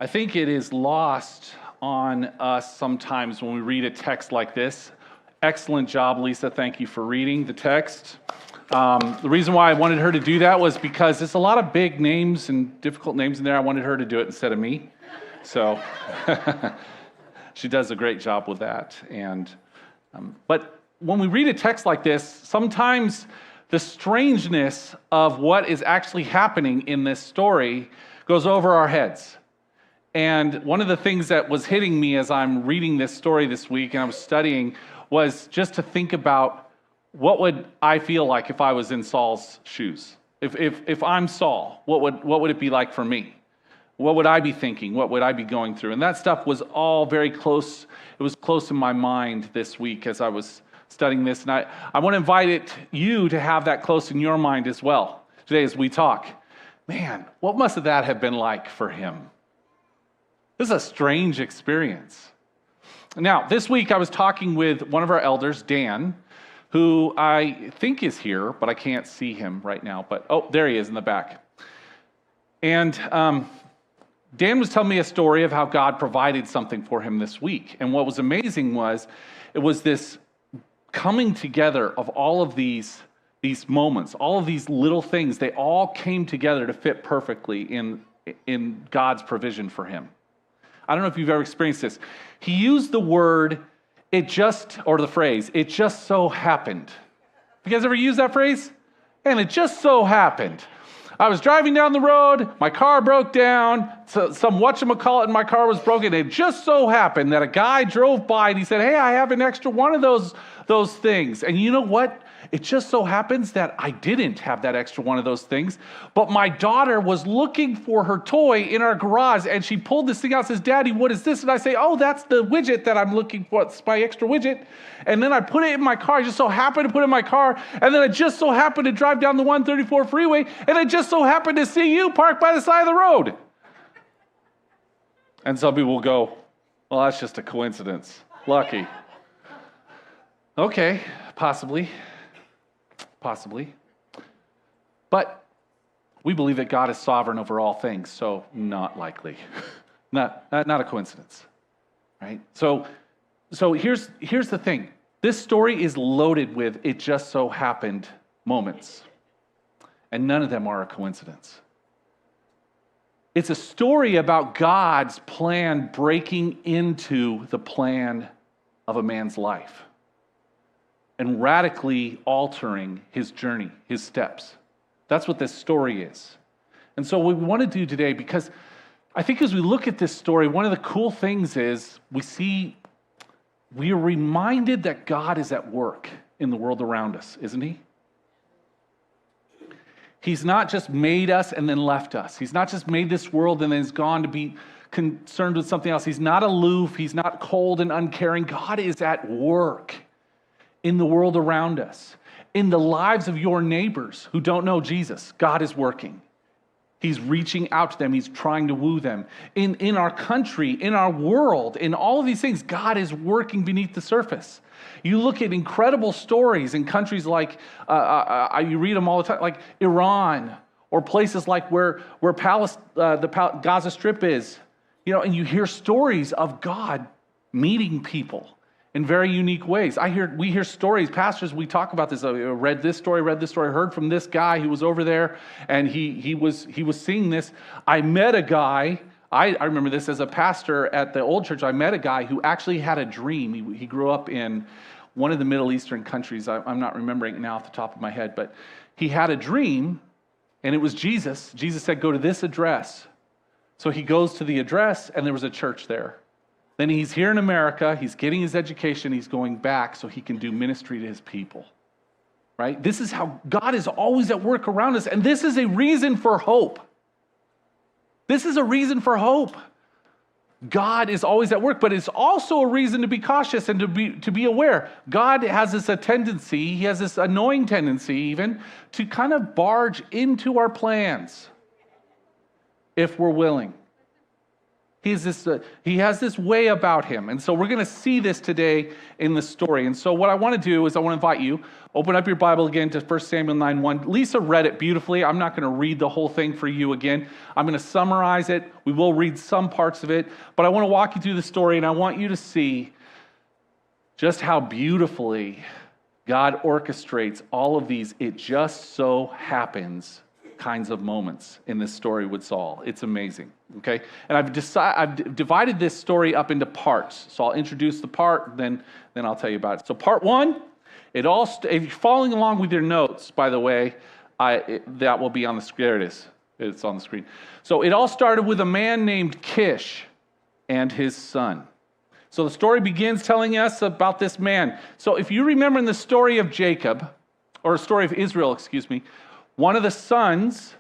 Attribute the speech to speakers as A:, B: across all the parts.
A: I think it is lost on us sometimes when we read a text like this. Excellent job, Lisa. Thank you for reading the text. The reason why I wanted her to do that was because there's a lot of big names and difficult names in there. I wanted her to do it instead of me. So she does a great job with that. But when we read a text like this, sometimes the strangeness of what is actually happening in this story goes over our heads. And one of the things that was hitting me as I'm reading this story this week and I was studying was just to think about what would I feel like if I was in Saul's shoes? If I'm Saul, what would it be like for me? What would I be thinking? What would I be going through? And that stuff was all very close. It was close in my mind this week as I was studying this. And I want to invite you to have that close in your mind as well today as we talk. Man, what must that have been like for him? This is a strange experience. Now, this week I was talking with one of our elders, Dan, who I think is here, but I can't see him right now. But, oh, there he is in the back. And Dan was telling me a story of how God provided something for him this week. And what was amazing was, it was this coming together of all of these moments, all of these little things. They all came together to fit perfectly in God's provision for him. I don't know if you've ever experienced this. He used the word, or the phrase, it just so happened. You guys ever use that phrase? And it just so happened. I was driving down the road, my car broke down, so some whatchamacallit in my car was broken. It just so happened that a guy drove by and he said, hey, I have an extra one of those things. And you know what? It just so happens that I didn't have that extra one of those things, but my daughter was looking for her toy in our garage, and she pulled this thing out and says, Daddy, what is this? And I say, oh, that's the widget that I'm looking for. It's my extra widget. And then I put it in my car. I just so happened to put it in my car, and then I just so happened to drive down the 134 freeway, and I just so happened to see you parked by the side of the road. And some people will go, well, that's just a coincidence. Lucky. Okay, possibly. But we believe that God is sovereign over all things, so not likely. not a coincidence, right? So here's the thing. This story is loaded with it just so happened moments, and none of them are a coincidence. It's a story about God's plan breaking into the plan of a man's life and radically altering his journey, his steps. That's what this story is. And so what we want to do today, because I think as we look at this story, one of the cool things is we are reminded that God is at work in the world around us, isn't he? He's not just made us and then left us. He's not just made this world and then is gone to be concerned with something else. He's not aloof. He's not cold and uncaring. God is at work in the world around us, in the lives of your neighbors who don't know Jesus. God is working. He's reaching out to them. He's trying to woo them. In our country, in our world, in all of these things, God is working beneath the surface. You look at incredible stories in countries like, you read them all the time, like Iran, or places like where the Gaza Strip is, and you hear stories of God meeting people in very unique ways. We hear stories, pastors, we talk about this. I read this story, heard from this guy who was over there, and he was seeing this. I met a guy, I remember this as a pastor at the old church, I met a guy who actually had a dream. He grew up in one of the Middle Eastern countries. I'm not remembering it now off the top of my head, but he had a dream, and it was Jesus. Jesus said, go to this address. So he goes to the address, and there was a church there. Then he's here in America, he's getting his education, he's going back so he can do ministry to his people, right? This is how God is always at work around us, and this is a reason for hope. This is a reason for hope. God is always at work, but it's also a reason to be cautious and to be aware. God has this tendency, he has this annoying tendency even, to kind of barge into our plans if we're willing. He has this way about him. And so we're going to see this today in the story. And so what I want to do is I want to invite you, open up your Bible again to 1 Samuel 9:1. Lisa read it beautifully. I'm not going to read the whole thing for you again. I'm going to summarize it. We will read some parts of it. But I want to walk you through the story, and I want you to see just how beautifully God orchestrates all of these "it just so happens" kinds of moments in this story with Saul. It's amazing, okay? And I've divided this story up into parts. So I'll introduce the part, then I'll tell you about it. So part one, if you're following along with your notes, by the way, that will be on the screen. There it is. It's on the screen. So it all started with a man named Kish and his son. So the story begins telling us about this man. So if you remember in the story of Jacob, or story of Israel, excuse me, one of the sons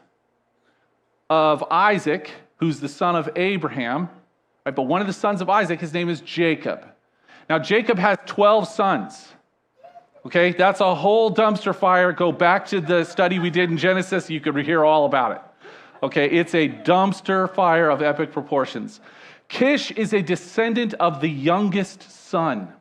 A: of Isaac, who's the son of Abraham, right? But one of the sons of Isaac, his name is Jacob. Now, Jacob has 12 sons. Okay, that's a whole dumpster fire. Go back to the study we did in Genesis. You could hear all about it. Okay, it's a dumpster fire of epic proportions. Kish is a descendant of the youngest son,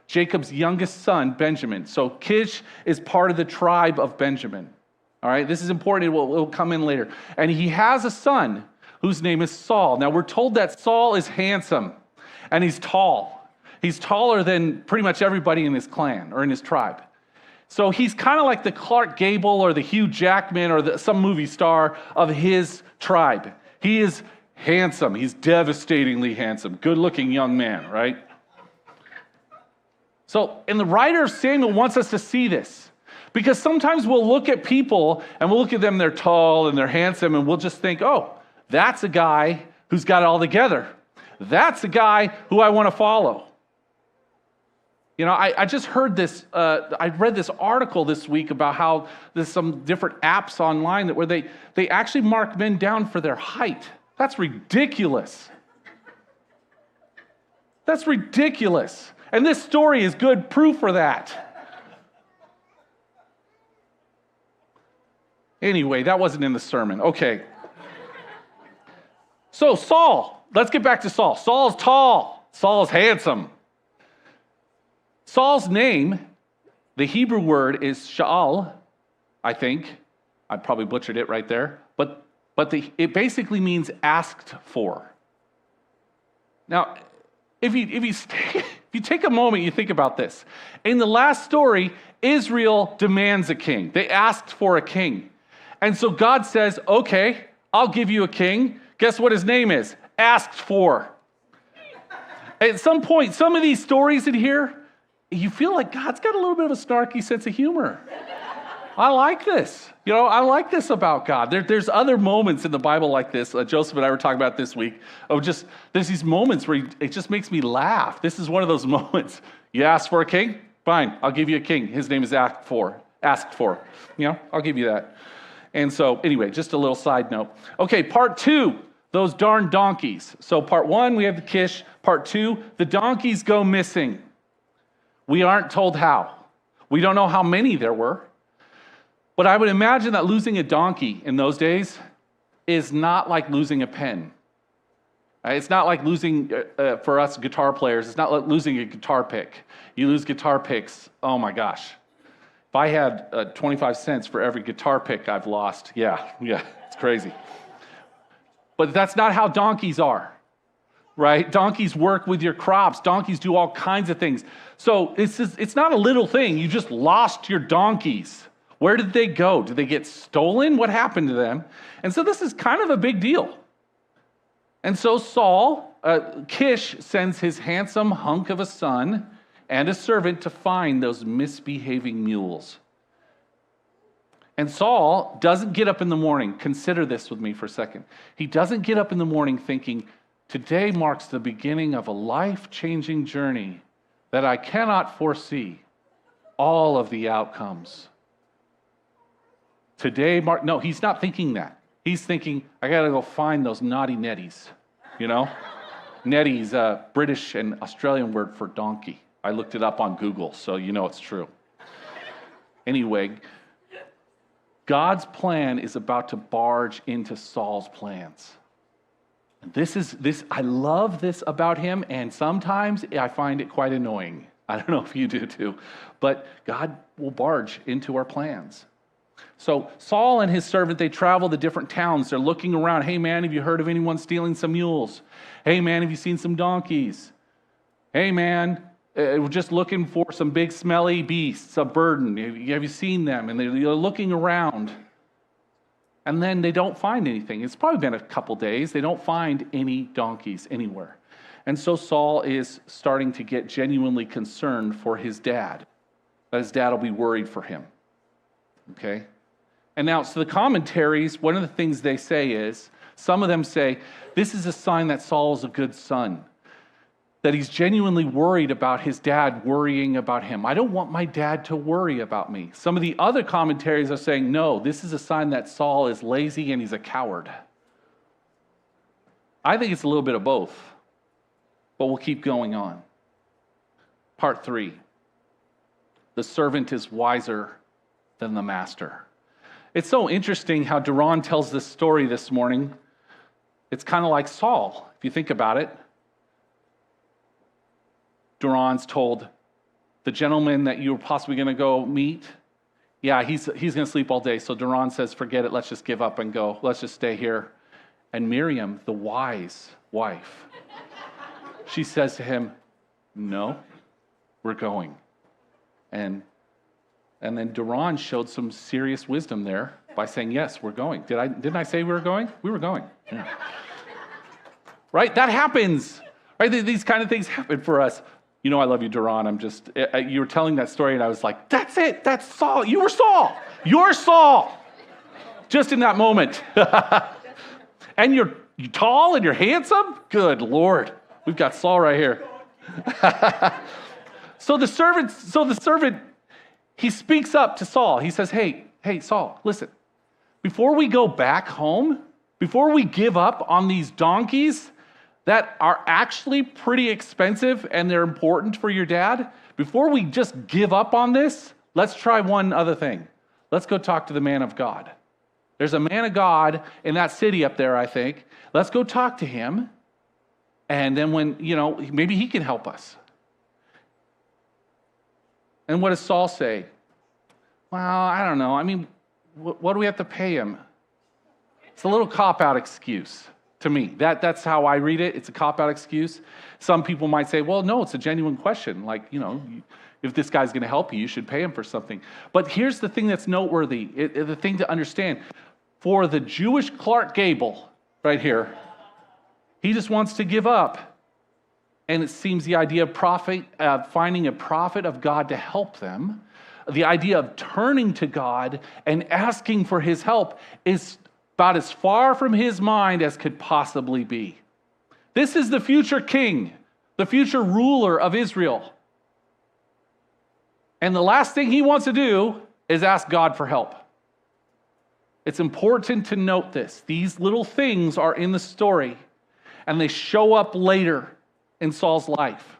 A: Jacob's youngest son, Benjamin. So Kish is part of the tribe of Benjamin. All right, this is important. It will come in later. And he has a son whose name is Saul. Now, we're told that Saul is handsome and he's tall. He's taller than pretty much everybody in his clan or in his tribe. So he's kind of like the Clark Gable or the Hugh Jackman or some movie star of his tribe. He is handsome. He's devastatingly handsome. Good-looking young man, right? And the writer of Samuel wants us to see this. Because sometimes we'll look at people and we'll look at them, they're tall and they're handsome, and we'll just think, oh, that's a guy who's got it all together. That's a guy who I want to follow. You know, I just heard this, I read this article this week about how there's some different apps online where they actually mark men down for their height. That's ridiculous. That's ridiculous. And this story is good proof for that. Anyway, that wasn't in the sermon. Okay. So Saul, let's get back to Saul. Saul's tall. Saul's handsome. Saul's name, the Hebrew word is Shaul, I think. I probably butchered it right there. But it basically means asked for. Now, if you take a moment, you think about this. In the last story, Israel demands a king. They asked for a king. And so God says, okay, I'll give you a king. Guess what his name is? Asked for. At some point, some of these stories in here, you feel like God's got a little bit of a snarky sense of humor. I like this. You know, I like this about God. There's other moments in the Bible like this. Joseph and I were talking about this week. There's these moments where it just makes me laugh. This is one of those moments. You ask for a king? Fine, I'll give you a king. His name is asked for. You know, I'll give you that. And so, anyway, just a little side note. Okay, part two, those darn donkeys. So part one, we have the Kish. Part two, the donkeys go missing. We aren't told how. We don't know how many there were. But I would imagine that losing a donkey in those days is not like losing a pen. It's not like losing, for us guitar players, it's not like losing a guitar pick. You lose guitar picks, oh my gosh. If I had 25 cents for every guitar pick I've lost, yeah, it's crazy. But that's not how donkeys are, right? Donkeys work with your crops. Donkeys do all kinds of things. So it's not a little thing. You just lost your donkeys. Where did they go? Did they get stolen? What happened to them? And so this is kind of a big deal. And so Kish sends his handsome hunk of a son and a servant to find those misbehaving mules. And Saul doesn't get up in the morning. Consider this with me for a second. He doesn't get up in the morning thinking, today marks the beginning of a life-changing journey that I cannot foresee all of the outcomes. No, he's not thinking that. He's thinking, I got to go find those naughty netties, you know? Nettie's a British and Australian word for donkey. I looked it up on Google, so you know it's true. Anyway, God's plan is about to barge into Saul's plans. I love this about him, and sometimes I find it quite annoying. I don't know if you do too, but God will barge into our plans. So Saul and his servant, they travel to different towns. They're looking around. Hey man, have you heard of anyone stealing some mules? Hey man, have you seen some donkeys? Hey man, we're just looking for some big smelly beasts, a burden. Have you seen them? And they're looking around. And then they don't find anything. It's probably been a couple days. They don't find any donkeys anywhere. And so Saul is starting to get genuinely concerned for his dad. That his dad will be worried for him. Okay? And now, so the commentaries, one of the things they say is, some of them say, this is a sign that Saul is a good son. That he's genuinely worried about his dad worrying about him. I don't want my dad to worry about me. Some of the other commentaries are saying, no, this is a sign that Saul is lazy and he's a coward. I think it's a little bit of both, but we'll keep going on. Part 3, the servant is wiser than the master. It's so interesting how Duran tells this story this morning. It's kind of like Saul, if you think about it. Duran's told the gentleman that you were possibly going to go meet, yeah, he's going to sleep all day. So Duran says, forget it, let's just give up and go. Let's just stay here. And Miriam, the wise wife, she says to him, no, we're going. And then Duran showed some serious wisdom there by saying, yes, we're going. Didn't I say we were going? We were going. Yeah. Right? That happens. Right? These kind of things happen for us. You know I love you, Duran. You were telling that story, and I was like, that's it. That's Saul. You were Saul. You're Saul. Just in that moment. And you're tall and you're handsome? Good Lord. We've got Saul right here. So the servant, he speaks up to Saul. He says, hey, Saul, listen. Before we go back home, before we give up on these donkeys that are actually pretty expensive and they're important for your dad, before we just give up on this, let's try one other thing. Let's go talk to the man of God. There's a man of God in that city up there, I think. Let's go talk to him. And then maybe he can help us. And what does Saul say? Well, I don't know. I mean, what do we have to pay him? It's a little cop-out excuse to me. That's how I read it. It's a cop-out excuse. Some people might say, well, no, it's a genuine question. Like, if this guy's going to help you, you should pay him for something. But here's the thing that's noteworthy, the thing to understand. For the Jewish Clark Gable right here, he just wants to give up. And it seems the idea of finding a prophet of God to help them, the idea of turning to God and asking for his help is about as far from his mind as could possibly be. This is the future king, the future ruler of Israel. And the last thing he wants to do is ask God for help. It's important to note this. These little things are in the story, and they show up later in Saul's life.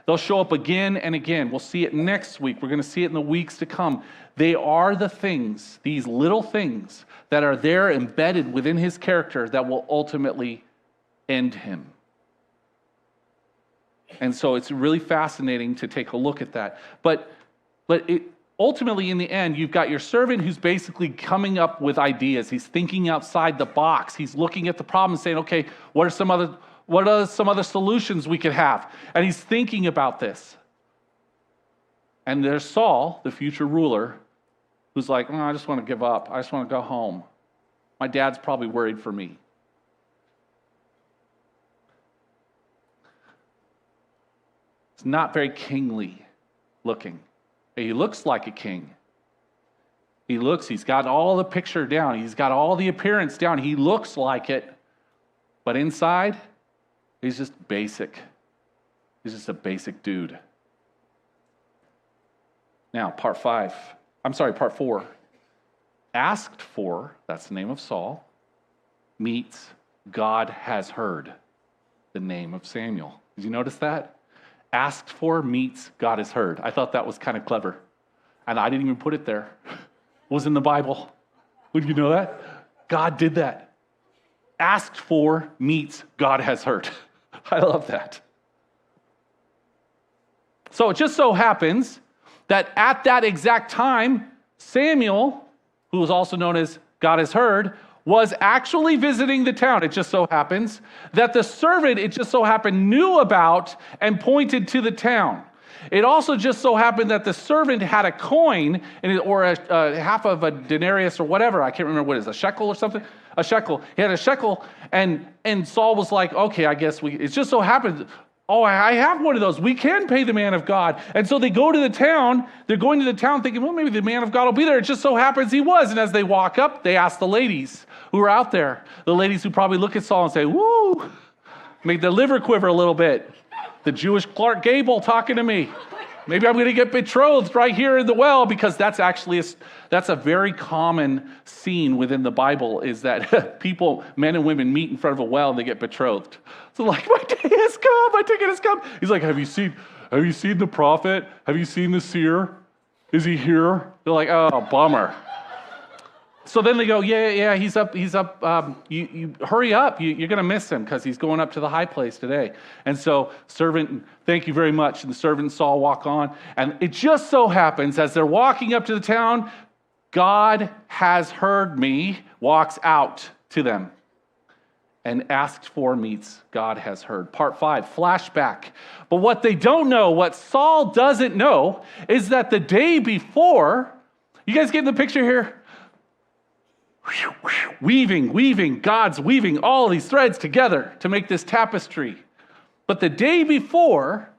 A: They'll show up again and again. We'll see it next week. We're going to see it in the weeks to come. They are the things, these little things, that are there embedded within his character that will ultimately end him. And so it's really fascinating to take a look at that. But ultimately, in the end, you've got your servant who's basically coming up with ideas. He's thinking outside the box. He's looking at the problem and saying, okay, what are some other solutions we could have? And he's thinking about this. And there's Saul, the future ruler, who's like, I just want to give up. I just want to go home. My dad's probably worried for me. It's not very kingly looking. He looks like a king. He's got all the picture down. He's got all the appearance down. He looks like it. But inside, he's just basic. He's just a basic dude. Now, part 4. Asked for, that's the name of Saul, meets God has heard, the name of Samuel. Did you notice that? Asked for meets God has heard. I thought that was kind of clever. And I didn't even put it there. It was in the Bible. Would you know that? God did that. asked for meets God has heard. I love that. So it just so happens that at that exact time, Samuel, who was also known as God has heard, was actually visiting the town. It just so happens that the servant, it just so happened, knew about and pointed to the town. It also just so happened that the servant had a coin or a half of a denarius or whatever. I can't remember what it is, a shekel or something? A shekel. He had a shekel, and Saul was like, okay, I guess it just so happened, oh, I have one of those. We can pay the man of God. And so they go to the town. They're going to the town thinking, well, maybe the man of God will be there. It just so happens he was. And as they walk up, they ask the ladies who are out there, the ladies who probably look at Saul and say, woo, make the liver quiver a little bit. The Jewish Clark Gable talking to me. Maybe I'm going to get betrothed right here in the well, because that's a very common scene within the Bible, is that people, men and women, meet in front of a well and they get betrothed. So like, my day has come, my ticket has come. He's like, have you seen the prophet? Have you seen the seer? Is he here? They're like, oh, bummer. So then they go, yeah, he's up. You hurry up. You're going to miss him because he's going up to the high place today. And so servant, thank you very much. And the servant Saul walk on. And it just so happens as they're walking up to the town, God has heard me, walks out to them and asked for meets God has heard. Part 5, flashback. But what they don't know, what Saul doesn't know, is that the day before, you guys getting the picture here? Weaving, God's weaving all these threads together to make this tapestry. But the day before,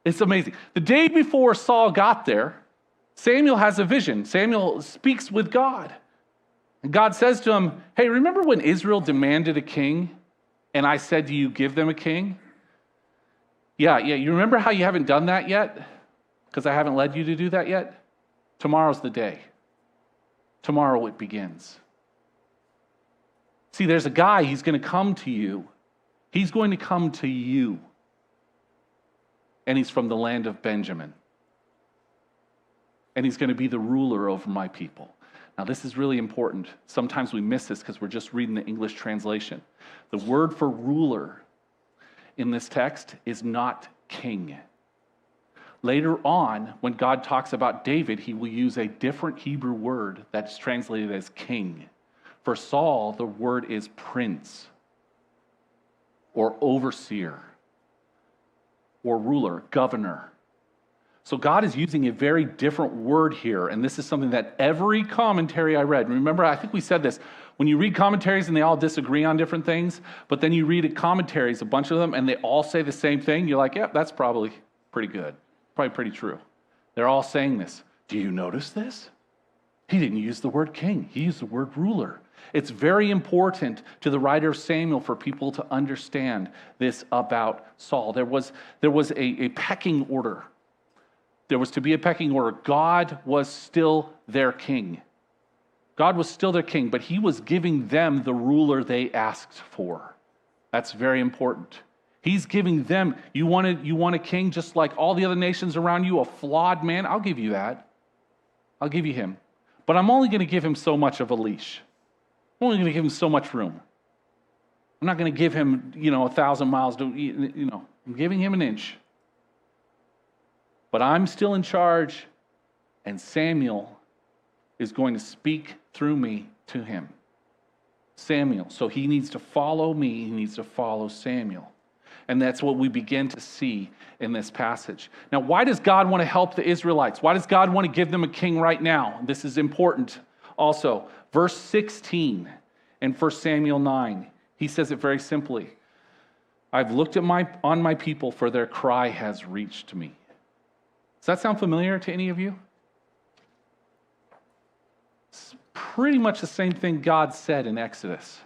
A: it's amazing. The day before Saul got there, Samuel has a vision. Samuel speaks with God. And God says to him, hey, remember when Israel demanded a king and I said to you, give them a king? Yeah, you remember how you haven't done that yet? Because I haven't led you to do that yet? Tomorrow's the day. Tomorrow it begins. See, there's a guy, he's going to come to you. He's going to come to you. And he's from the land of Benjamin. And he's going to be the ruler over my people. Now, this is really important. Sometimes we miss this because we're just reading the English translation. The word for ruler in this text is not king. Later on, when God talks about David, he will use a different Hebrew word that's translated as king. For Saul, the word is prince, or overseer, or ruler, governor. So God is using a very different word here, and this is something that every commentary I read, remember, I think we said this, when you read commentaries and they all disagree on different things, but then you read commentaries, a bunch of them, and they all say the same thing, you're like, yep, that's probably pretty good. Probably pretty true. They're all saying this. Do you notice this? He didn't use the word king. He used the word ruler. It's very important to the writer of Samuel for people to understand this about Saul. There was a pecking order. There was to be a pecking order. God was still their king. God was still their king, but he was giving them the ruler they asked for. That's very important. He's giving them, you want a king just like all the other nations around you, a flawed man? I'll give you that. I'll give you him. But I'm only going to give him so much of a leash. I'm only going to give him so much room. I'm not going to give him, 1,000 miles to, I'm giving him an inch. But I'm still in charge, and Samuel is going to speak through me to him. Samuel. So he needs to follow me. He needs to follow Samuel. And that's what we begin to see in this passage. Now, why does God want to help the Israelites? Why does God want to give them a king right now? This is important also. Verse 16 in 1 Samuel 9, he says it very simply. I've looked on my people, for their cry has reached me. Does that sound familiar to any of you? It's pretty much the same thing God said in Exodus.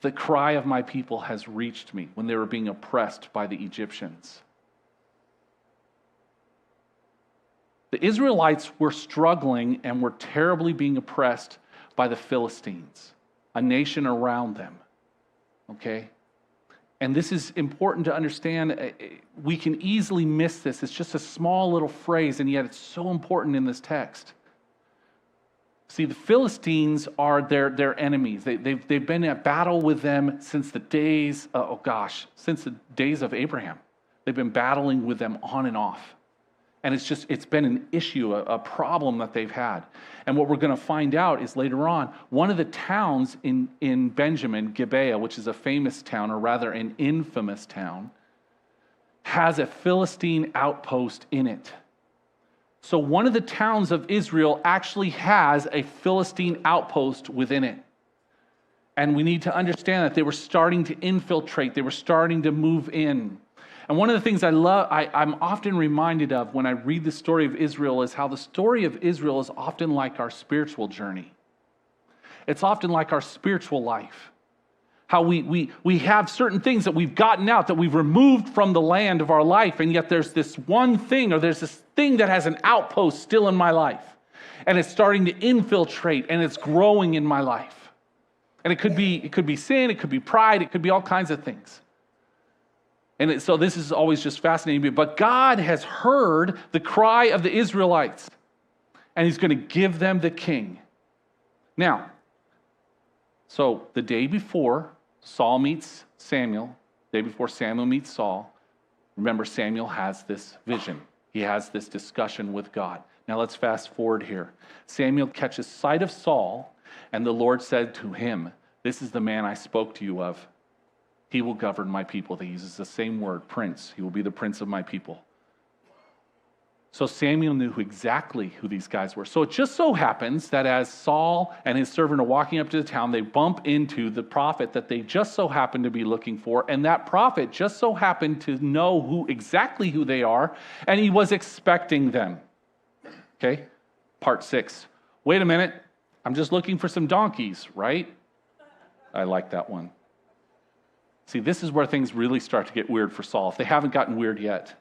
A: The cry of my people has reached me when they were being oppressed by the Egyptians. The Israelites were struggling and were terribly being oppressed by the Philistines, a nation around them. Okay? And this is important to understand. We can easily miss this. It's just a small little phrase, and yet it's so important in this text. See, the Philistines are their enemies. They've been at battle with them since the days, since the days of Abraham. They've been battling with them on and off. And it's been an issue, a problem that they've had. And what we're going to find out is later on, one of the towns in Benjamin, Gibeah, which is a famous town, or rather an infamous town, has a Philistine outpost in it. So one of the towns of Israel actually has a Philistine outpost within it. And we need to understand that they were starting to infiltrate. They were starting to move in. And one of the things I'm often reminded of when I read the story of Israel is how the story of Israel is often like our spiritual journey. It's often like our spiritual life. How we have certain things that we've gotten out, that we've removed from the land of our life, and yet there's this one thing, or there's this thing that has an outpost still in my life. And it's starting to infiltrate, and it's growing in my life. And it could be sin, it could be pride, it could be all kinds of things. And so this is always just fascinating to me. But God has heard the cry of the Israelites, and he's going to give them the king. Now, so the day before Saul meets Samuel, the day before Samuel meets Saul, remember Samuel has this vision. He has this discussion with God. Now let's fast forward here. Samuel catches sight of Saul, and the Lord said to him, "This is the man I spoke to you of. He will govern my people." He uses the same word, prince. He will be the prince of my people. So Samuel knew exactly who these guys were. So it just so happens that as Saul and his servant are walking up to the town, they bump into the prophet that they just so happen to be looking for. And that prophet just so happened to know exactly who they are, and he was expecting them. Okay, part 6. Wait a minute, I'm just looking for some donkeys, right? I like that one. See, this is where things really start to get weird for Saul, if they haven't gotten weird yet.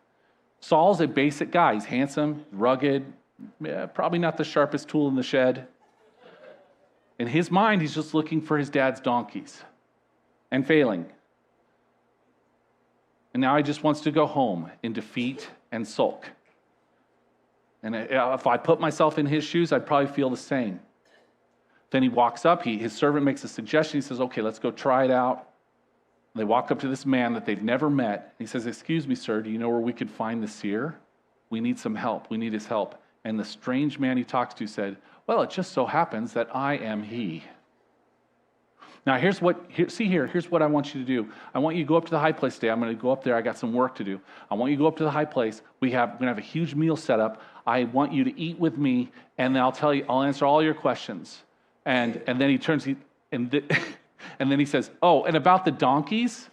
A: Saul's a basic guy. He's handsome, rugged, probably not the sharpest tool in the shed. In his mind, he's just looking for his dad's donkeys and failing. And now he just wants to go home in defeat and sulk. And if I put myself in his shoes, I'd probably feel the same. Then he walks up, his servant makes a suggestion. He says, "Okay, let's go try it out." They walk up to this man that they've never met. He says, "Excuse me, sir, do you know where we could find the seer? We need some help. We need his help." And the strange man he talks to said, "Well, it just so happens that I am he." Now, here's what I want you to do. I want you to go up to the high place today. I'm going to go up there. I got some work to do. I want you to go up to the high place. We're going to have a huge meal set up. I want you to eat with me, and then I'll answer all your questions. And then he turns, and then he says, "Oh, and about the donkeys,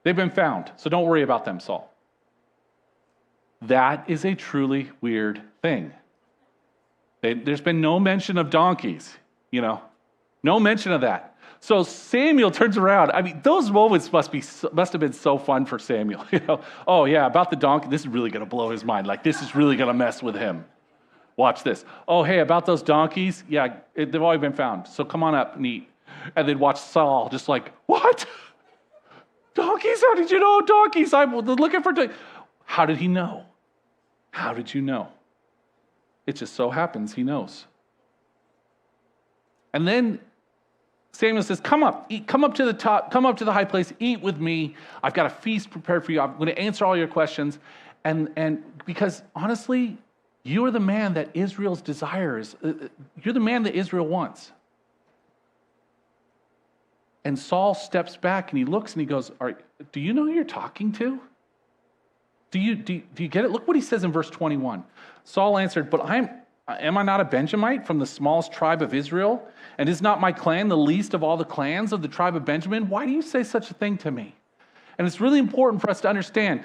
A: they've been found, so don't worry about them, Saul." That is a truly weird thing. There's been no mention of donkeys, no mention of that. So Samuel turns around. I mean, those moments must have been so fun for Samuel. Oh yeah, about the donkey, this is really going to blow his mind. Like, this is really going to mess with him. Watch this. "Oh, hey, about those donkeys, yeah, they've already been found. So come on up and eat." And then watch Saul just like, "What? Donkeys? How did you know donkeys? I'm looking for donkeys." How did he know? How did you know? It just so happens he knows. And then Samuel says, "Come up, eat, come up to the top, come up to the high place, eat with me. I've got a feast prepared for you. I'm going to answer all your questions." And because honestly, you are the man that Israel's desires. You're the man that Israel wants. And Saul steps back and he looks and he goes, "Do you know who you're talking to? Do you get it?" Look what he says in verse 21. Saul answered, "But am I not a Benjamite from the smallest tribe of Israel? And is not my clan the least of all the clans of the tribe of Benjamin? Why do you say such a thing to me?" And it's really important for us to understand.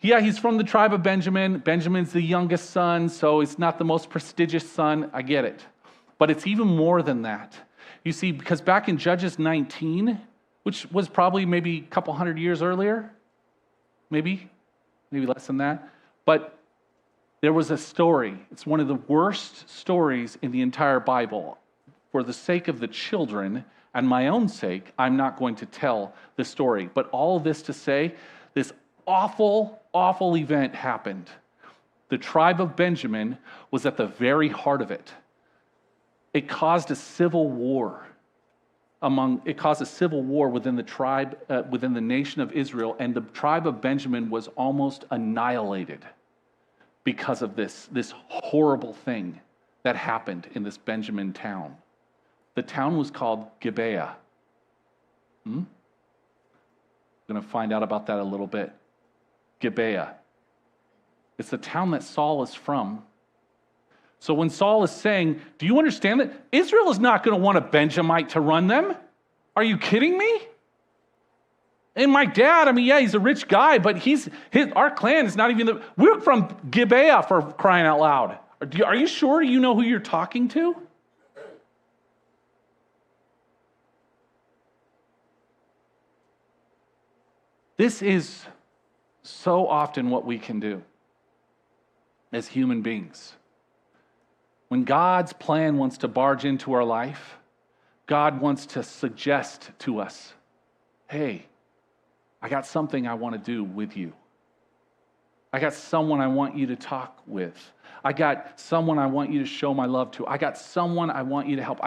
A: Yeah, he's from the tribe of Benjamin. Benjamin's the youngest son, so it's not the most prestigious son. I get it. But it's even more than that. You see, because back in Judges 19, which was probably maybe a couple hundred years earlier, maybe less than that, but there was a story. It's one of the worst stories in the entire Bible. For the sake of the children and my own sake, I'm not going to tell the story. But all of this to say, this awful event happened. The tribe of Benjamin was at the very heart of it. It caused a civil war within the tribe, within the nation of Israel, and the tribe of Benjamin was almost annihilated because of this horrible thing that happened in this Benjamin town. The town was called Gibeah. I'm going to find out about that a little bit. Gibeah. It's the town that Saul is from. So when Saul is saying, do you understand that Israel is not going to want a Benjamite to run them? Are you kidding me? And my dad, he's a rich guy, but our clan is not even we're from Gibeah, for crying out loud. Are you sure you know who you're talking to? This is so often what we can do as human beings. When God's plan wants to barge into our life, God wants to suggest to us, hey, I got something I want to do with you. I got someone I want you to talk with. I got someone I want you to show my love to. I got someone I want you to help.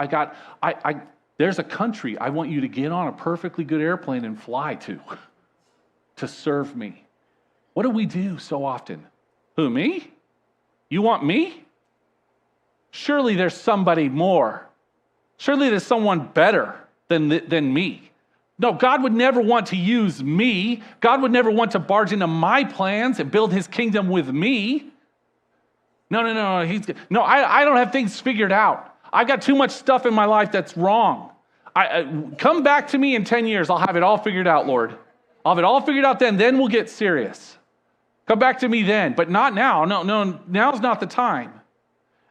A: There's a country I want you to get on a perfectly good airplane and fly to serve me. What do we do so often? Who, me? You want me? Surely there's somebody more. Surely there's someone better than me. No, God would never want to use me. God would never want to barge into my plans and build his kingdom with me. No. I don't have things figured out. I've got too much stuff in my life that's wrong. Come back to me in 10 years. I'll have it all figured out, Lord. I'll have it all figured out then we'll get serious. Come back to me then, but not now. No, now's not the time.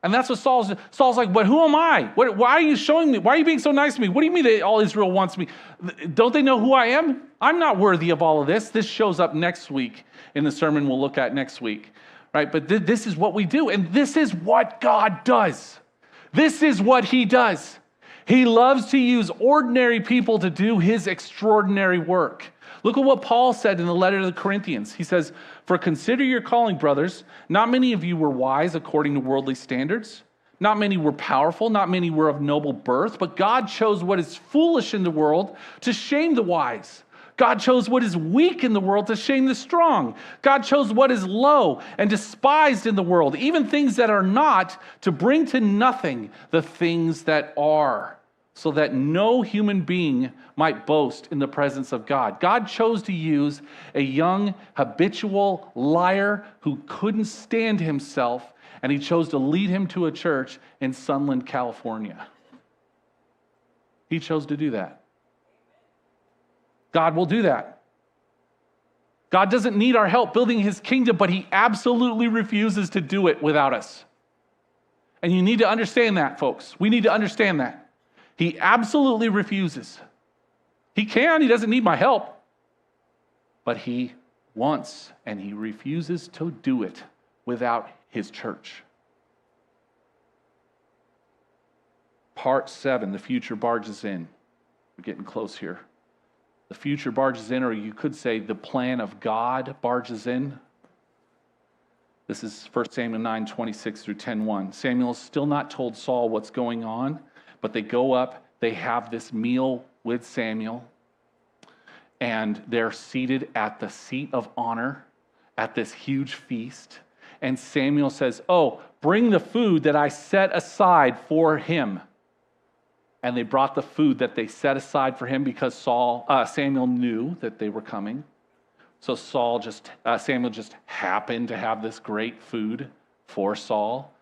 A: And that's what Saul's like, but who am I? Why are you showing me? Why are you being so nice to me? What do you mean that all Israel wants me? Don't they know who I am? I'm not worthy of all of this. This shows up next week in the sermon we'll look at next week, right? But this is what we do, and this is what God does. This is what he does. He loves to use ordinary people to do his extraordinary work. Look at what Paul said in the letter to the Corinthians. He says, "For consider your calling, brothers. Not many of you were wise according to worldly standards. Not many were powerful. Not many were of noble birth. But God chose what is foolish in the world to shame the wise. God chose what is weak in the world to shame the strong. God chose what is low and despised in the world, even things that are not, to bring to nothing the things that are, so that no human being might boast in the presence of God." God chose to use a young, habitual liar who couldn't stand himself, and he chose to lead him to a church in Sunland, California. He chose to do that. God will do that. God doesn't need our help building his kingdom, but he absolutely refuses to do it without us. And you need to understand that, folks. We need to understand that. He absolutely refuses. He can, he doesn't need my help. But he wants and he refuses to do it without his church. Part 7, the future barges in. We're getting close here. The future barges in, or you could say the plan of God barges in. This is 1 Samuel 9:26 through 10:1. Samuel is still not told Saul what's going on, but they go up, they have this meal with Samuel, and they're seated at the seat of honor at this huge feast. And Samuel says, "Oh, bring the food that I set aside for him." And they brought the food that they set aside for him because Samuel knew that they were coming. So Samuel just happened to have this great food for Saul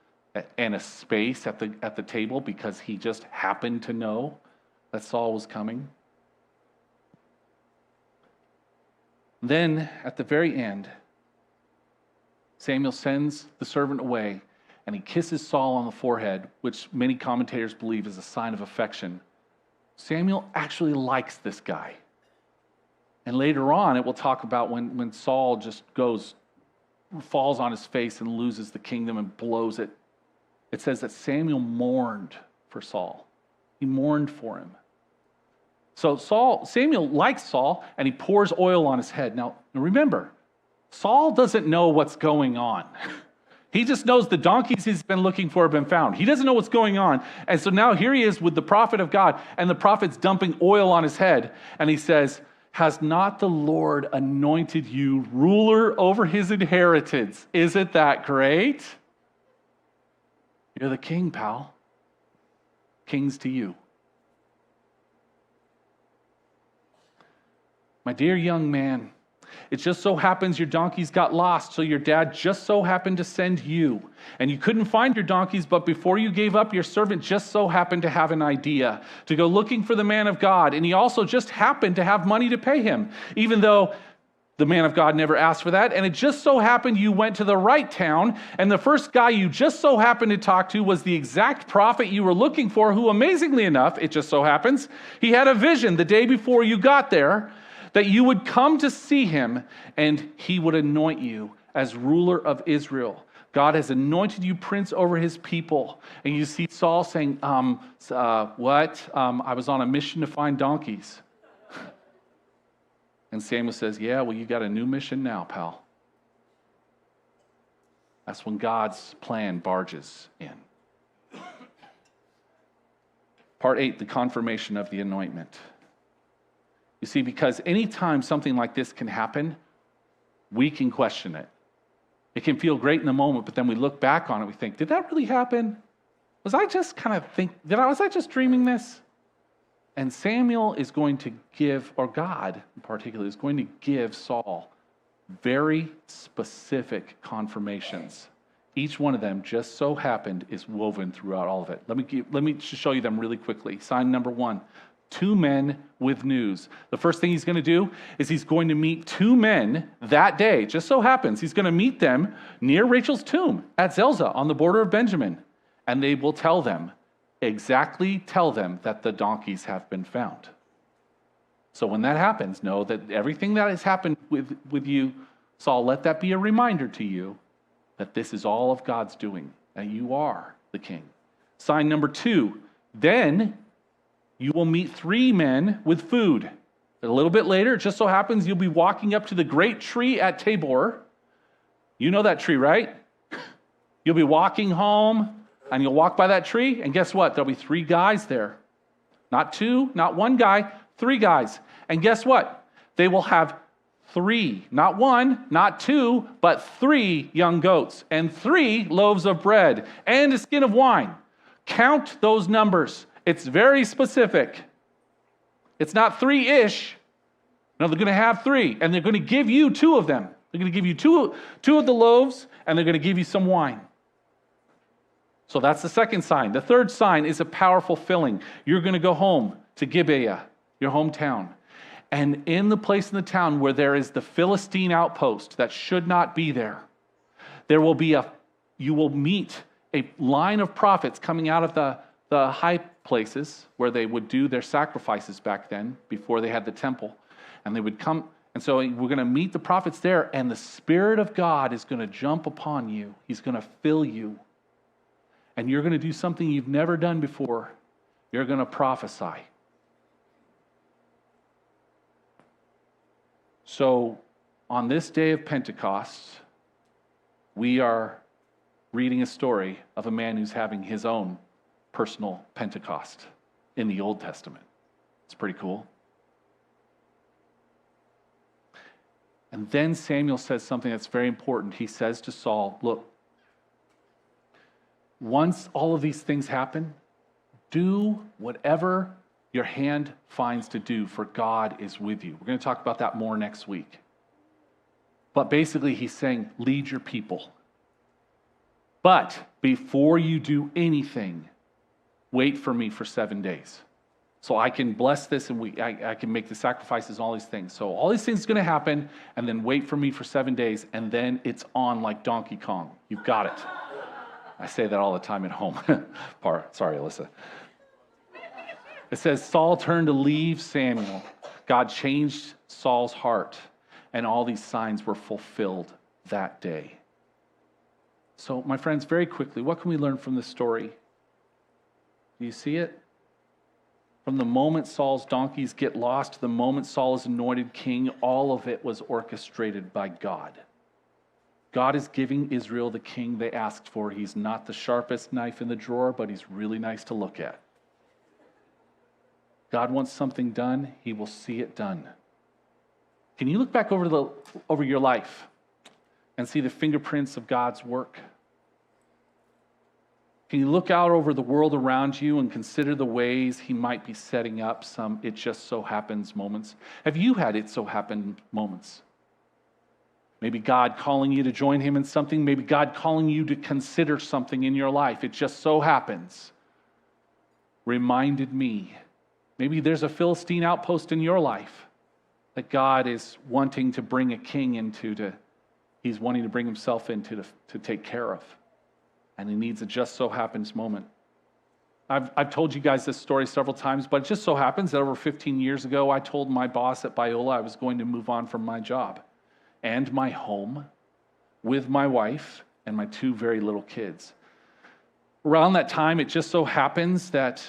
A: and a space at the table because he just happened to know that Saul was coming. Then at the very end, Samuel sends the servant away, and he kisses Saul on the forehead, which many commentators believe is a sign of affection. Samuel actually likes this guy. And later on, it will talk about when Saul just falls on his face and loses the kingdom and blows it. It says that Samuel mourned for Saul. He mourned for him. So Samuel likes Saul, and he pours oil on his head. Now remember, Saul doesn't know what's going on. He just knows the donkeys he's been looking for have been found. He doesn't know what's going on. And so now here he is with the prophet of God, and the prophet's dumping oil on his head. And he says, has not the Lord anointed you ruler over his inheritance? Isn't that great? You're the king, pal. Kings to you. My dear young man, it just so happens your donkeys got lost, so your dad just so happened to send you. And you couldn't find your donkeys, but before you gave up, your servant just so happened to have an idea to go looking for the man of God. And he also just happened to have money to pay him, even though the man of God never asked for that. And it just so happened you went to the right town, and the first guy you just so happened to talk to was the exact prophet you were looking for, who amazingly enough, it just so happens, he had a vision the day before you got there, that you would come to see him and he would anoint you as ruler of Israel. God has anointed you prince over his people. And you see Saul saying, what? I was on a mission to find donkeys. And Samuel says, yeah, well, you got a new mission now, pal. That's when God's plan barges in. Part 8, the confirmation of the anointment. You see, because anytime something like this can happen, we can question it. It can feel great in the moment, but then we look back on it, we think, did that really happen? Was I just was I just dreaming this? And Samuel is going to give, or God in particular, is going to give Saul very specific confirmations. Each one of them just so happened is woven throughout all of it. Let me just show you them really quickly. Sign number 1. 2 men with news. The first thing he's going to do is he's going to meet 2 men that day. Just so happens he's going to meet them near Rachel's tomb at Zelzah on the border of Benjamin. And they will tell them that the donkeys have been found. So when that happens, know that everything that has happened with you, Saul, let that be a reminder to you that this is all of God's doing, and you are the king. Sign number 2, then you will meet 3 men with food. A little bit later, it just so happens you'll be walking up to the great tree at Tabor. You know that tree, right? You'll be walking home, and you'll walk by that tree, and guess what? There'll be 3 guys there. Not 2, not 1 guy, 3 guys. And guess what? They will have 3, not 1, not 2, but 3 young goats, and 3 loaves of bread, and a skin of wine. Count those numbers. It's very specific. It's not 3-ish. No, they're going to have 3, and they're going to give you 2 of them. They're going to give you two of the loaves, and they're going to give you some wine. So that's the second sign. The third sign is a powerful filling. You're going to go home to Gibeah, your hometown. And in the place in the town where there is the Philistine outpost that should not be there, you will meet a line of prophets coming out of the high places where they would do their sacrifices back then, before they had the temple. And they would come, and so we're going to meet the prophets there, and the Spirit of God is going to jump upon you. He's going to fill you. And you're going to do something you've never done before. You're going to prophesy. So, on this day of Pentecost, we are reading a story of a man who's having his own personal Pentecost in the Old Testament. It's pretty cool. And then Samuel says something that's very important. He says to Saul, look, once all of these things happen, do whatever your hand finds to do, for God is with you. We're going to talk about that more next week. But basically he's saying, lead your people. But before you do anything, wait for me for 7 days. So I can bless this, and I can make the sacrifices, all these things. So all these things are going to happen, and then wait for me for 7 days, and then it's on like Donkey Kong. You've got it. I say that all the time at home. Sorry, Alyssa. It says, Saul turned to leave Samuel. God changed Saul's heart, and all these signs were fulfilled that day. So, my friends, very quickly, what can we learn from this story? Do you see it? From the moment Saul's donkeys get lost to the moment Saul is anointed king, all of it was orchestrated by God. God is giving Israel the king they asked for. He's not the sharpest knife in the drawer, but he's really nice to look at. God wants something done, he will see it done. Can you look back over your life and see the fingerprints of God's work? Can you look out over the world around you and consider the ways he might be setting up some it just so happens moments? Have you had it so happen moments? Maybe God calling you to join him in something. Maybe God calling you to consider something in your life. It just so happens. Reminded me. Maybe there's a Philistine outpost in your life that God is wanting to bring a king into. He's wanting to bring himself into to take care of. And he needs a just so happens moment. I've told you guys this story several times, but it just so happens that over 15 years ago, I told my boss at Biola I was going to move on from my job and my home with my wife and my 2 very little kids. Around that time, it just so happens that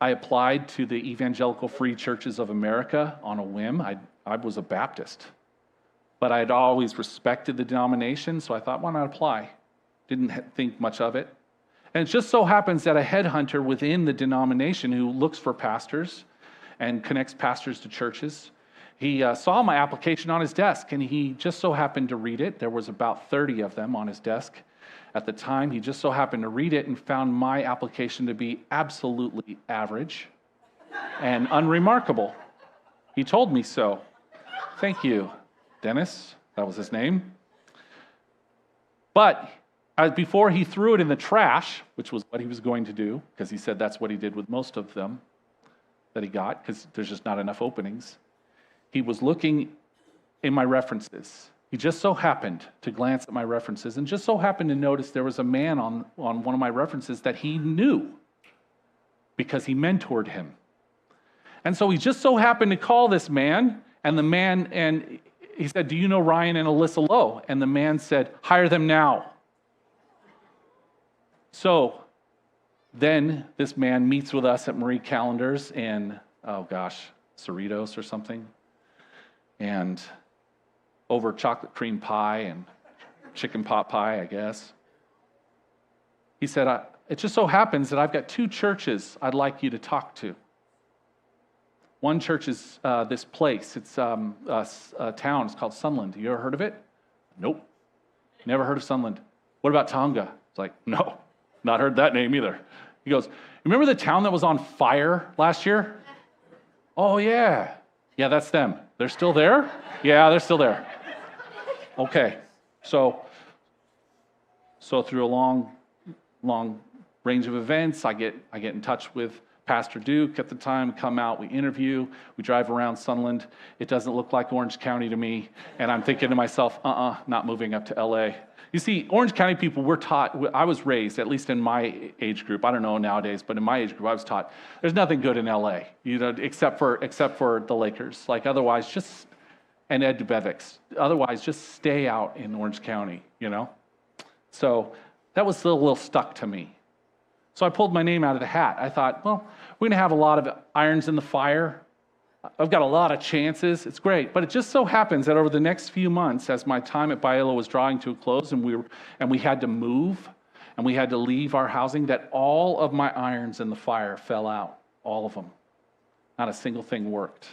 A: I applied to the Evangelical Free Churches of America on a whim. I was a Baptist, but I had always respected the denomination, so I thought, why not apply? Didn't think much of it. And it just so happens that a headhunter within the denomination who looks for pastors and connects pastors to churches, he saw my application on his desk, and he just so happened to read it. There was about 30 of them on his desk at the time. He just so happened to read it and found my application to be absolutely average and unremarkable. He told me so. Thank you, Dennis. That was his name. But before he threw it in the trash, which was what he was going to do, because he said that's what he did with most of them that he got, because there's just not enough openings, he was looking in my references. He just so happened to glance at my references and just so happened to notice there was a man on one of my references that he knew because he mentored him. And so he just so happened to call this man, and he said, do you know Ryan and Alyssa Lowe? And the man said, hire them now. So then this man meets with us at Marie Callender's in, Cerritos or something. And over chocolate cream pie and chicken pot pie, I guess. He said, it just so happens that I've got 2 churches I'd like you to talk to. One church is this place. It's a town. It's called Sunland. You ever heard of it? Nope. Never heard of Sunland. What about Tonga? It's like, no, not heard that name either. He goes, remember the town that was on fire last year? Oh, yeah. Yeah, that's them. They're still there? Yeah, they're still there. Okay. So through a long range of events, I get in touch with Pastor Duke at the time, come out, we interview, we drive around Sunland. It doesn't look like Orange County to me. And I'm thinking to myself, not moving up to LA. You see, Orange County people, we're taught, I was raised, at least in my age group, I don't know nowadays, but in my age group, I was taught, there's nothing good in LA, except for the Lakers. Like otherwise, and Ed Dubevix. Otherwise, just stay out in Orange County, So that was a little stuck to me. So I pulled my name out of the hat. I thought, well, we're going to have a lot of irons in the fire. I've got a lot of chances. It's great. But it just so happens that over the next few months, as my time at Biola was drawing to a close and we had to move and we had to leave our housing, that all of my irons in the fire fell out. All of them. Not a single thing worked.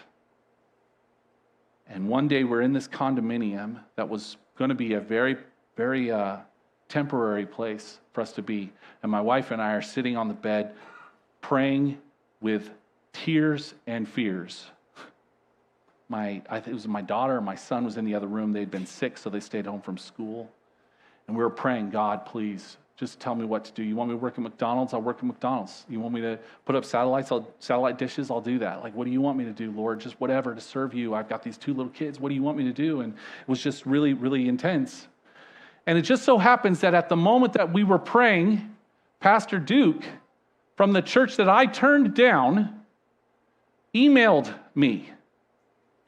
A: And one day we're in this condominium that was going to be a very, very temporary place for us to be. And my wife and I are sitting on the bed praying with tears and fears. I think it was my daughter and my son was in the other room. They'd been sick, so they stayed home from school. And we were praying, God, please, just tell me what to do. You want me to work at McDonald's? I'll work at McDonald's. You want me to put up satellite dishes? I'll do that. Like, what do you want me to do, Lord? Just whatever to serve you. I've got these 2 little kids. What do you want me to do? And it was just really, really intense. And it just so happens that at the moment that we were praying, Pastor Duke from the church that I turned down emailed me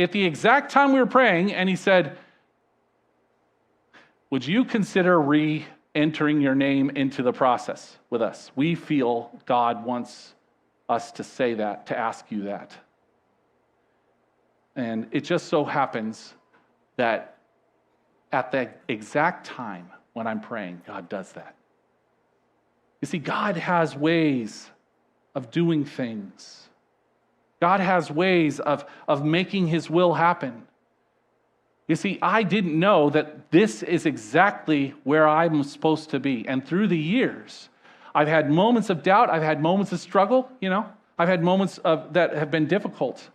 A: at the exact time we were praying, and he said, would you consider re-entering your name into the process with us? We feel God wants us to say that, to ask you that. And it just so happens that at the exact time when I'm praying, God does that. You see, God has ways of doing things. God has ways of making his will happen. You see, I didn't know that this is exactly where I'm supposed to be. And through the years, I've had moments of doubt. I've had moments of struggle, I've had moments that have been difficult.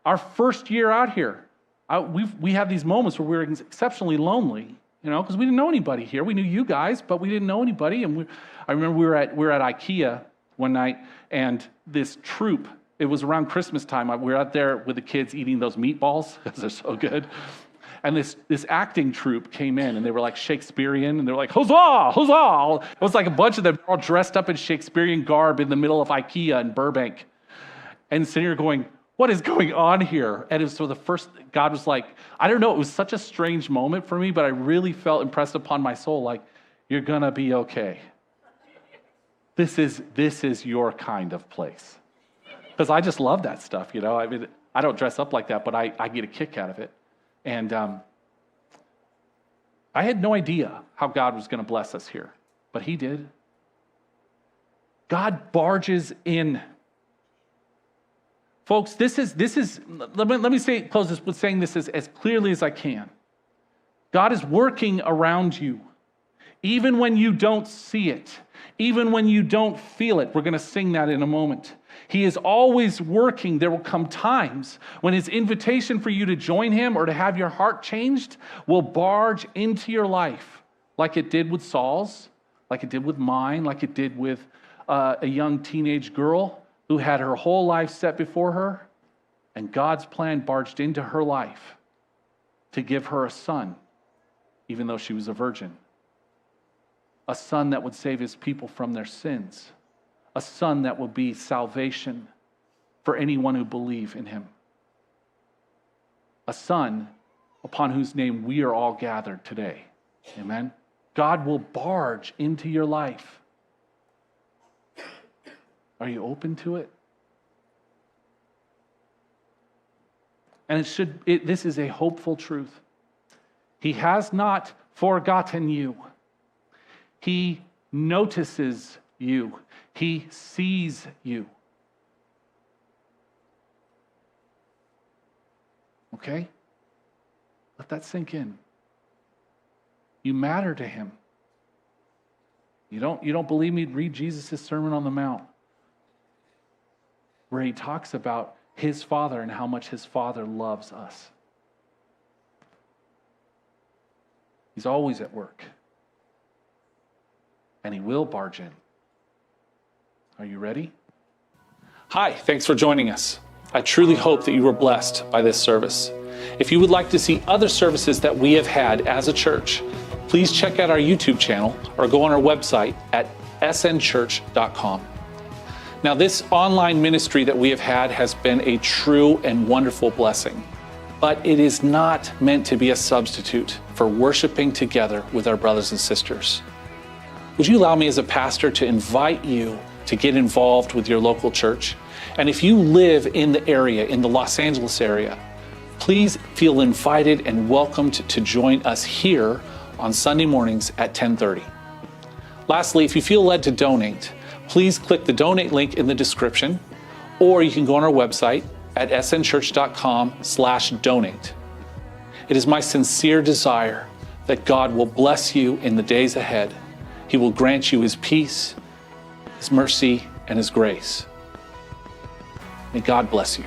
A: Our first year out here, we have these moments where we're exceptionally lonely, because we didn't know anybody here. We knew you guys, but we didn't know anybody. And I remember we were at IKEA one night, and this troop, it was around Christmas time. We were out there with the kids eating those meatballs because they're so good. And this acting troupe came in, and they were like Shakespearean, and they were like, huzzah, huzzah. It was like a bunch of them all dressed up in Shakespearean garb in the middle of IKEA in Burbank. And sitting here going, what is going on here? And it was so God was like, I don't know, it was such a strange moment for me, but I really felt impressed upon my soul, like, you're gonna be okay. This is your kind of place. Because I just love that stuff, I mean, I don't dress up like that, but I get a kick out of it. And I had no idea how God was gonna bless us here, but he did. God barges in. Folks, this is. Let me close this with saying this as clearly as I can. God is working around you, even when you don't see it, even when you don't feel it. We're going to sing that in a moment. He is always working. There will come times when his invitation for you to join him or to have your heart changed will barge into your life, like it did with Saul's, like it did with mine, like it did with a young teenage girl who had her whole life set before her, and God's plan barged into her life to give her a son, even though she was a virgin. A son that would save his people from their sins. A son that would be salvation for anyone who believe in him. A son upon whose name we are all gathered today. Amen? God will barge into your life. Are you open to it? And this is a hopeful truth. He has not forgotten you. He notices you. He sees you. Okay? Let that sink in. You matter to him. You don't believe me? Read Jesus' Sermon on the Mount, where he talks about his Father and how much his Father loves us. He's always at work. And he will barge in. Are you ready? Hi, thanks for joining us. I truly hope that you were blessed by this service. If you would like to see other services that we have had as a church, please check out our YouTube channel or go on our website at snchurch.com. Now, this online ministry that we have had has been a true and wonderful blessing, but it is not meant to be a substitute for worshiping together with our brothers and sisters. Would you allow me as a pastor to invite you to get involved with your local church? And if you live in the area, in the Los Angeles area, please feel invited and welcomed to join us here on Sunday mornings at 10:30. Lastly, if you feel led to donate, please click the donate link in the description, or you can go on our website at snchurch.com/donate. It is my sincere desire that God will bless you in the days ahead. He will grant you his peace, his mercy, and his grace. May God bless you.